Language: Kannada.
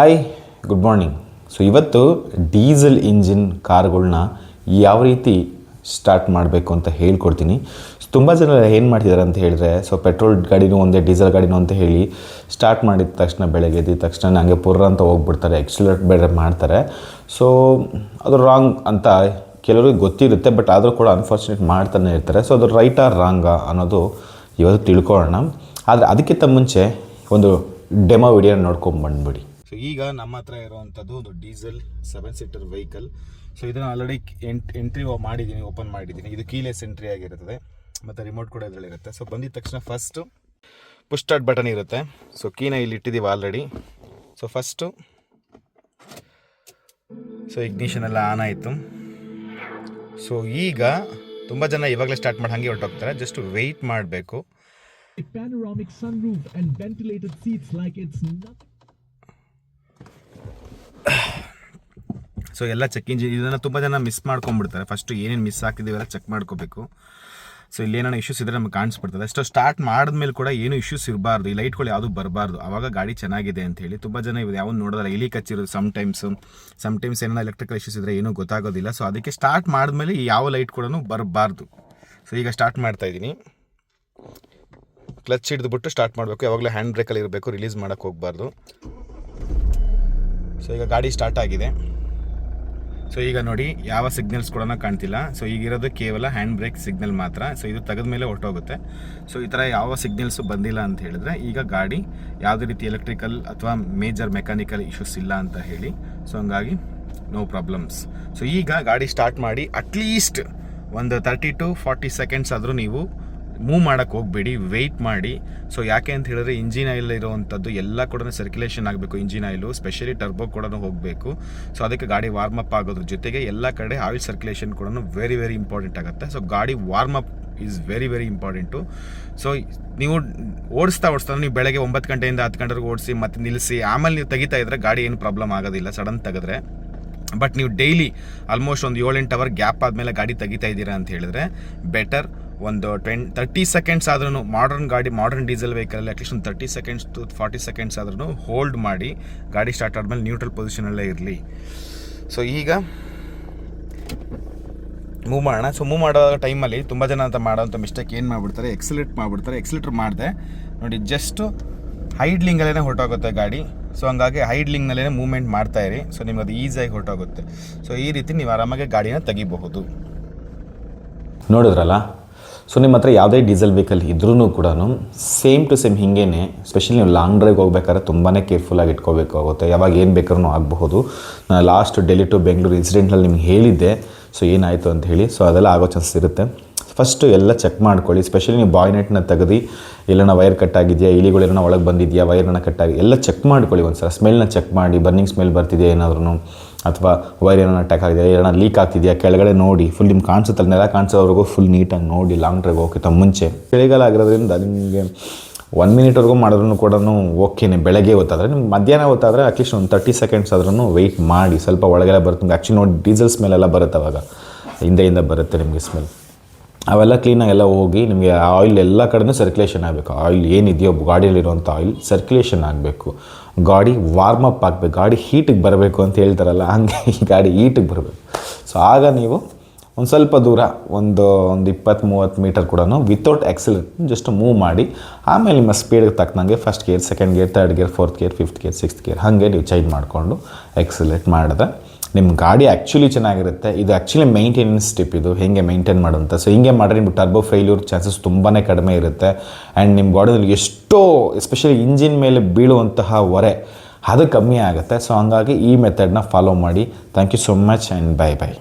Hi, good morning. ಸೊ ಇವತ್ತು ಡೀಸೆಲ್ ಇಂಜಿನ್ ಕಾರ್ಗಳನ್ನ ಯಾವ ರೀತಿ ಸ್ಟಾರ್ಟ್ ಮಾಡಬೇಕು ಅಂತ ಹೇಳ್ಕೊಡ್ತೀನಿ. ತುಂಬ ಜನ ಏನು ಮಾಡ್ತಿದ್ದಾರೆ ಅಂತ ಹೇಳಿದ್ರೆ, ಸೊ ಪೆಟ್ರೋಲ್ ಗಾಡಿನೂ ಒಂದೇ, ಡೀಸೆಲ್ ಗಾಡಿನೂ ಅಂತ ಹೇಳಿ ಸ್ಟಾರ್ಟ್ ಮಾಡಿದ ತಕ್ಷಣ ಬೆಳಗ್ಗೆ ಎದ್ದ ತಕ್ಷಣ ನನಗೆ ಪುರ್ರ ಅಂತ ಹೋಗ್ಬಿಡ್ತಾರೆ, ಎಕ್ಸಲೇಟ್ ಬೇರೆ ಮಾಡ್ತಾರೆ. ಸೊ ಅದು ರಾಂಗ್ ಅಂತ ಕೆಲವ್ರಿಗೆ ಗೊತ್ತಿರುತ್ತೆ, ಬಟ್ ಆದರೂ ಕೂಡ ಅನ್ಫಾರ್ಚುನೇಟ್ ಮಾಡ್ತಾನೆ ಇರ್ತಾರೆ. ಸೊ ಅದು ರೈಟಾ ರಾಂಗಾ ಅನ್ನೋದು ಇವತ್ತು ತಿಳ್ಕೊಳ್ಳೋಣ. ಆದರೆ ಅದಕ್ಕಿಂತ ಮುಂಚೆ ಒಂದು ಡೆಮೋ ವಿಡಿಯೋ ನೋಡ್ಕೊಂಡು ಬಂದ್ಬಿಡಿ. ಸೊ ಈಗ ನಮ್ಮ ಹತ್ರ ಇರುವಂಥದ್ದು ಒಂದು ಡೀಸೆಲ್ 7 ಸೀಟರ್ ವೆಹಿಕಲ್. ಸೊ ಇದನ್ನು ಆಲ್ರೆಡಿ ಎಂಟ್ರಿ ಮಾಡಿದ್ದೀನಿ, ಓಪನ್ ಮಾಡಿದ್ದೀನಿ. ಇದು ಕೀಲೆಸ್ ಎಂಟ್ರಿ ಆಗಿರುತ್ತದೆ ಮತ್ತು ರಿಮೋಟ್ ಕೂಡ ಇದರಲ್ಲಿರುತ್ತೆ. ಸೊ ಬಂದಿದ ತಕ್ಷಣ ಫಸ್ಟು ಪುಷ್ ಸ್ಟಾರ್ಟ್ ಬಟನ್ ಇರುತ್ತೆ. ಸೊ ಕೀನ ಇಲ್ಲಿ ಇಟ್ಟಿದ್ದೀವಿ ಆಲ್ರೆಡಿ. ಸೊ ಫಸ್ಟು ಇಗ್ನಿಷನ್ ಎಲ್ಲ ಆನ್ ಆಯಿತು. ಸೊ ಈಗ ತುಂಬ ಜನ ಇವಾಗಲೇ ಸ್ಟಾರ್ಟ್ ಮಾಡಿ ಹಾಗೆ ಹೊರಟೋಗ್ತಾರೆ. ಜಸ್ಟ್ ವೆಯ್ಟ್ ಮಾಡಬೇಕು. Panoramic sunroof and ventilated seats like it's not. So ಎಲ್ಲ ಚೆಕ್ ಇಂಜಿನ್, ಇದನ್ನು ತುಂಬ ಜನ ಮಿಸ್ ಮಾಡ್ಕೊಂಡ್ಬಿಡ್ತಾರೆ. ಫಸ್ಟು ಏನೇನು ಮಿಸ್ ಆಗ್ತಿದ್ದೀವೆಲ್ಲ ಚೆಕ್ ಮಾಡ್ಕೋಬೇಕು. ಸೊ ಇಲ್ಲಿ ಏನೇನೋ ಇಶ್ಯೂಸ್ ಇದ್ದರೆ ನಮಗೆ ಕಾಣಿಸ್ಬಿಡ್ತದೆ. ಅಷ್ಟು ಸ್ಟಾರ್ಟ್ ಮಾಡಿದ್ಮೇಲೆ ಕೂಡ ಏನು ಇಶ್ಯೂಸ್ ಇರಬಾರ್ದು, ಈ ಲೈಟ್ಗಳು ಯಾವುದು ಬರಬಾರ್ದು, ಆವಾಗ ಗಾಡಿ ಚೆನ್ನಾಗಿದೆ ಅಂತ ಹೇಳಿ. ತುಂಬ ಜನ ಇವು ಯಾವನು ನೋಡೋದಲ್ಲ, ಇಲಿ ಕಚ್ಚಿರೋದು ಸಮ್ಟೈಮ್ಸ್ ಏನೋ ಎಲೆಕ್ಟ್ರಿಕಲ್ ಇಶ್ಯೂಸ್ ಇದ್ದರೆ ಏನೂ ಗೊತ್ತಾಗೋದಿಲ್ಲ. ಸೊ ಅದಕ್ಕೆ ಸ್ಟಾರ್ಟ್ ಮಾಡಿದ್ಮೇಲೆ ಯಾವ ಲೈಟ್ ಕೂಡ ಬರಬಾರ್ದು. ಸೊ ಈಗ ಸ್ಟಾರ್ಟ್ ಮಾಡ್ತಾಯಿದ್ದೀನಿ. ಕ್ಲಚ್ ಹಿಡಿದುಬಿಟ್ಟು ಸ್ಟಾರ್ಟ್ ಮಾಡಬೇಕು. ಯಾವಾಗಲೂ ಹ್ಯಾಂಡ್ ಬ್ರೇಕಲ್ಲಿ ಇರಬೇಕು, ರಿಲೀಸ್ ಮಾಡೋಕ್ಕೆ ಹೋಗಬಾರ್ದು. ಸೊ ಈಗ ಗಾಡಿ ಸ್ಟಾರ್ಟ್ ಆಗಿದೆ. ಸೊ ಈಗ ನೋಡಿ, ಯಾವ ಸಿಗ್ನಲ್ಸ್ ಕೂಡ ಕಾಣ್ತಿಲ್ಲ. ಸೊ ಈಗಿರೋದು ಕೇವಲ ಹ್ಯಾಂಡ್ ಬ್ರೇಕ್ ಸಿಗ್ನಲ್ ಮಾತ್ರ. ಸೊ ಇದು ತೆಗೆದ ಮೇಲೆ ಹೊರಟೋಗುತ್ತೆ. ಸೊ ಈ ಥರ ಯಾವ ಸಿಗ್ನಲ್ಸು ಬಂದಿಲ್ಲ ಅಂತ ಹೇಳಿದ್ರೆ ಈಗ ಗಾಡಿ ಯಾವುದೇ ರೀತಿ ಎಲೆಕ್ಟ್ರಿಕಲ್ ಅಥವಾ ಮೇಜರ್ ಮೆಕ್ಯಾನಿಕಲ್ ಇಶ್ಯೂಸ್ ಇಲ್ಲ ಅಂತ ಹೇಳಿ. ಸೊ ಹಂಗಾಗಿ ನೋ ಪ್ರಾಬ್ಲಮ್ಸ್. ಸೊ ಈಗ ಗಾಡಿ ಸ್ಟಾರ್ಟ್ ಮಾಡಿ ಅಟ್ಲೀಸ್ಟ್ ಒಂದು 30 to 40 ಸೆಕೆಂಡ್ಸ್ ಆದರೂ ನೀವು ಮೂವ್ ಮಾಡೋಕ್ಕೆ ಹೋಗಬೇಡಿ, ವೆಯ್ಟ್ ಮಾಡಿ. ಸೊ ಯಾಕೆ ಅಂತ ಹೇಳಿದ್ರೆ ಇಂಜಿನ್ ಆಯಿಲ್ ಇರೋವಂಥದ್ದು ಎಲ್ಲ ಕೂಡ ಸರ್ಕ್ಯುಲೇಷನ್ ಆಗಬೇಕು. ಇಂಜಿನ್ ಆಯಿಲು ಸ್ಪೆಷಲಿ ಟರ್ಬೋ ಕೂಡ ಹೋಗಬೇಕು. ಸೊ ಅದಕ್ಕೆ ಗಾಡಿ ವಾರ್ಮ್ ಅಪ್ ಆಗೋದ್ರ ಜೊತೆಗೆ ಎಲ್ಲ ಕಡೆ ಆಯಿಲ್ ಸರ್ಕ್ಯುಲೇಷನ್ ಕೂಡ ವೆರಿ ವೆರಿ ಇಂಪಾರ್ಟೆಂಟ್ ಆಗುತ್ತೆ. ಸೊ ಗಾಡಿ warm up is very very important. So ನೀವು ಓಡಿಸ್ತಾ ನೀವು ಬೆಳಗ್ಗೆ 9 ಗಂಟೆಯಿಂದ 10 ಗಂಟೆವರೆಗೆ ಓಡಿಸಿ ಮತ್ತೆ ನಿಲ್ಲಿಸಿ ಆಮೇಲೆ ನೀವು ತೆಗಿತಾ ಇದ್ರೆ ಗಾಡಿ ಏನು ಪ್ರಾಬ್ಲಮ್ ಆಗೋದಿಲ್ಲ ಸಡನ್ ತೆಗೆದ್ರೆ. ಬಟ್ ನೀವು ಡೈಲಿ ಆಲ್ಮೋಸ್ಟ್ ಒಂದು 7-8 ಅವರ್ ಗ್ಯಾಪ್ ಆದಮೇಲೆ ಗಾಡಿ ತೆಗಿತಾ ಇದ್ದೀರಾ ಅಂತ ಹೇಳಿದ್ರೆ ಬೆಟರ್ ಒಂದು 30 ಸೆಕೆಂಡ್ಸ್ ಆದ್ರೂ ಮಾಡರ್ನ್ ಡೀಸೆಲ್ ವೆಹಿಕಲ್ ಅಟ್ಲೀಸ್ಟ್ ಒಂದು 30 ಸೆಕೆಂಡ್ಸ್ to 40 ಸೆಕೆಂಡ್ಸ್ ಆದ್ರೂ ಹೋಲ್ಡ್ ಮಾಡಿ ಗಾಡಿ ಸ್ಟಾರ್ಟ್ ಆದಮೇಲೆ ನ್ಯೂಟ್ರಲ್ ಪೊಸಿಷನಲ್ಲೇ ಇರಲಿ. ಸೊ ಈಗ ಮೂವ್ ಮಾಡೋಣ. ಸೊ ಮೂವ್ ಮಾಡೋ ಟೈಮಲ್ಲಿ ತುಂಬ ಜನ ಅಂತ ಮಾಡೋಂಥ ಮಿಸ್ಟೇಕ್ ಏನು ಮಾಡಿಬಿಡ್ತಾರೆ, ಎಕ್ಸಿಲೇಟರ್ ಮಾಡಿದೆ ನೋಡಿ, ಜಸ್ಟ್ ಹೈಡ್ಲಿಂಗಲ್ಲೇ ಹೊರಟೋಗುತ್ತೆ ಗಾಡಿ. ಸೊ ಹಂಗಾಗಿ ಹೈಡ್ಲಿಂಗ್ನಲ್ಲೇ ಮೂವ್ಮೆಂಟ್ ಮಾಡ್ತಾಯಿರಿ. ಸೊ ನಿಮ್ಗೆ ಅದು ಈಸಿಯಾಗಿ ಹೊರಟೋಗುತ್ತೆ. ಸೊ ಈ ರೀತಿ ನೀವು ಆರಾಮಾಗಿ ಗಾಡಿನ ತೆಗಿಬಹುದು. ನೋಡಿದ್ರಲ್ಲ. ಸೊ ನಿಮ್ಮ ಹತ್ರ ಯಾವುದೇ ಡೀಸೆಲ್ ವೆಹಿಕಲ್ ಇದ್ರೂ ಕೂಡ ಸೇಮ್ ಟು ಸೇಮ್ ಹಿಂಗೇ, ಸ್ಪೆಷಲಿ ನೀವು ಲಾಂಗ್ ಡ್ರೈವ್ ಹೋಗ್ಬೇಕಾದ್ರೆ ತುಂಬಾ ಕೇರ್ಫುಲ್ಲಾಗಿ ಇಟ್ಕೋಬೇಕಾಗುತ್ತೆ. ಯಾವಾಗ ಏನು ಬೇಕಾದ್ರೂ ಆಗಬಹುದು. ನಾನು ಲಾಸ್ಟ್ ಡೆಲ್ಲಿ ಟು ಬೆಂಗಳೂರು ಇನ್ಸಿಡೆಂಟಲ್ಲಿ ನಿಮ್ಗೆ ಹೇಳಿದ್ದೆ ಸೊ ಏನಾಯಿತು ಅಂತ ಹೇಳಿ. ಸೊ ಅದೆಲ್ಲ ಆಗೋ ಚಾನ್ಸಸ್ ಇರುತ್ತೆ. ಫಸ್ಟು ಎಲ್ಲ ಚೆಕ್ ಮಾಡ್ಕೊಳ್ಳಿ. ಸ್ಪೆಷಲಿ ನೀವು ಬಾಯ್ನೆಟ್ನ ತೆಗೆದು ಎಲ್ಲನ ವೈರ್ ಕಟ್ಟಾಗಿದೆಯಾ, ಇಲಿಗಳೇನೋ ಒಳಗೆ ಬಂದಿದೆಯಾ, ವೈರ್ನ ಕಟ್ಟಾಗಿ ಎಲ್ಲ ಚೆಕ್ ಮಾಡ್ಕೊಳ್ಳಿ. ಒಂದು ಸಲ ಸ್ಮೆಲ್ನ ಚೆಕ್ ಮಾಡಿ, ಬರ್ನಿಂಗ್ ಸ್ಮೆಲ್ ಬರ್ತಿದೆಯಾ ಏನಾದ್ರೂ, ಅಥವಾ ವೈರ್ ಏನೋ ಅಟ್ಯಾಕ್ ಆಗಿದೆ, ಏನೋ ಲೀಕ್ ಆಗ್ತಿದೆಯಾ ಕೆಳಗಡೆ ನೋಡಿ. ಫುಲ್ ನಿಮ್ಗೆ ಕಾಣಿಸುತ್ತಲ್ಲ, ನೆಲ ಕಾಣಿಸೋವರೆಗೂ ಫುಲ್ ನೀಟಾಗಿ ನೋಡಿ ಲಾಂಗ್ ಡ್ರೈವ್ ಹೋಗೋಕ್ಕಿಂತ ಮುಂಚೆ. ಚಳಿಗಾಲ ಆಗಿರೋದ್ರಿಂದ ನಿಮಗೆ 1 ಮಿನಿಟ್ವರೆಗೂ ಮಾಡಿದ್ರೂ ಕೂಡ ಓಕೆನೆ. ಬೆಳಗ್ಗೆ ಹೊತ್ತಾದರೆ, ನಿಮ್ಗೆ ಮಧ್ಯಾಹ್ನ ಹೊತ್ತಾದರೆ ಅಟ್ಲೀಸ್ಟ್ ಒಂದು 30 ಸೆಕೆಂಡ್ಸ್ ಆದ್ರೂ ವೆಯ್ಟ್ ಮಾಡಿ. ಸ್ವಲ್ಪ ಒಳಗೆಲ್ಲ ಬರುತ್ತೆ ಆ್ಯಕ್ಚುಲಿ ನೋಡಿ, ಡೀಸೆಲ್ ಸ್ಮೆಲ್ಲೆಲ್ಲ ಬರುತ್ತೆ ಅವಾಗ, ಹಿಂದೆಯಿಂದ ಬರುತ್ತೆ ನಿಮಗೆ ಸ್ಮೆಲ್. ಅವೆಲ್ಲ ಕ್ಲೀನಾಗಿ ಎಲ್ಲ ಹೋಗಿ ನಿಮಗೆ ಆಯಿಲ್ ಎಲ್ಲ ಕಡೆನೂ ಸರ್ಕ್ಯುಲೇಷನ್ ಆಗಬೇಕು. ಆಯಿಲ್ ಏನಿದೆಯೋ ಗಾಡಿಯಲ್ಲಿರುವಂಥ ಆಯಿಲ್ ಸರ್ಕ್ಯುಲೇಷನ್ ಆಗಬೇಕು. ಗಾಡಿ ವಾರ್ಮ್ ಅಪ್ ಆಗಬೇಕು. ಗಾಡಿ ಹೀಟಿಗೆ ಬರಬೇಕು ಅಂತ ಹೇಳ್ತಾರಲ್ಲ, ಹಂಗೆ ಈ ಗಾಡಿ ಹೀಟಿಗೆ ಬರಬೇಕು. ಸೊ ಆಗ ನೀವು ಒಂದು ಸ್ವಲ್ಪ ದೂರ ಒಂದು 20-30 ಮೀಟರ್ ಕೂಡ ವಿತೌಟ್ ಎಕ್ಸಲೇಟ್ ಜಸ್ಟ್ ಮೂವ್ ಮಾಡಿ, ಆಮೇಲೆ ನಿಮ್ಮ ಸ್ಪೀಡ್ಗೆ ತಕ್ಕನಂಗೆ first gear, second gear, third gear, fourth gear, fifth gear, sixth gear ಹಾಗೆ ನೀವು ಚೇಂಜ್ ಮಾಡಿಕೊಂಡು ಎಕ್ಸಲೇಟ್ ಮಾಡಿದ್ರೆ ನಿಮ್ಮ ಗಾಡಿ ಆ್ಯಕ್ಚುಲಿ ಚೆನ್ನಾಗಿರುತ್ತೆ. ಇದು ಆ್ಯಕ್ಚುಲಿ ಮೇಂಟೆನೆನ್ಸ್ ಟಿಪ್, ಇದು ಹೇಗೆ ಮೇಂಟೈನ್ ಮಾಡೋಂಥ. ಸೊ ಹಿಂಗೆ ಮಾಡಿದ್ರೆ ನಿಮ್ಗೆ ಟರ್ಬೋ ಫೇಲ್ಯೂರ್ ಚಾನ್ಸಸ್ ತುಂಬಾ ಕಡಿಮೆ ಇರುತ್ತೆ. ಆ್ಯಂಡ್ ನಿಮ್ಮ ಗಾಡಿಯಲ್ಲಿ ಎಷ್ಟೋ ಎಸ್ಪೆಷಲಿ ಇಂಜಿನ್ ಮೇಲೆ ಬೀಳುವಂತಹ ಹೊರೆ ಅದು ಕಮ್ಮಿ ಆಗುತ್ತೆ. ಸೊ ಹಂಗಾಗಿ ಈ ಮೆಥಡ್ನ ಫಾಲೋ ಮಾಡಿ. Thank you so much and by.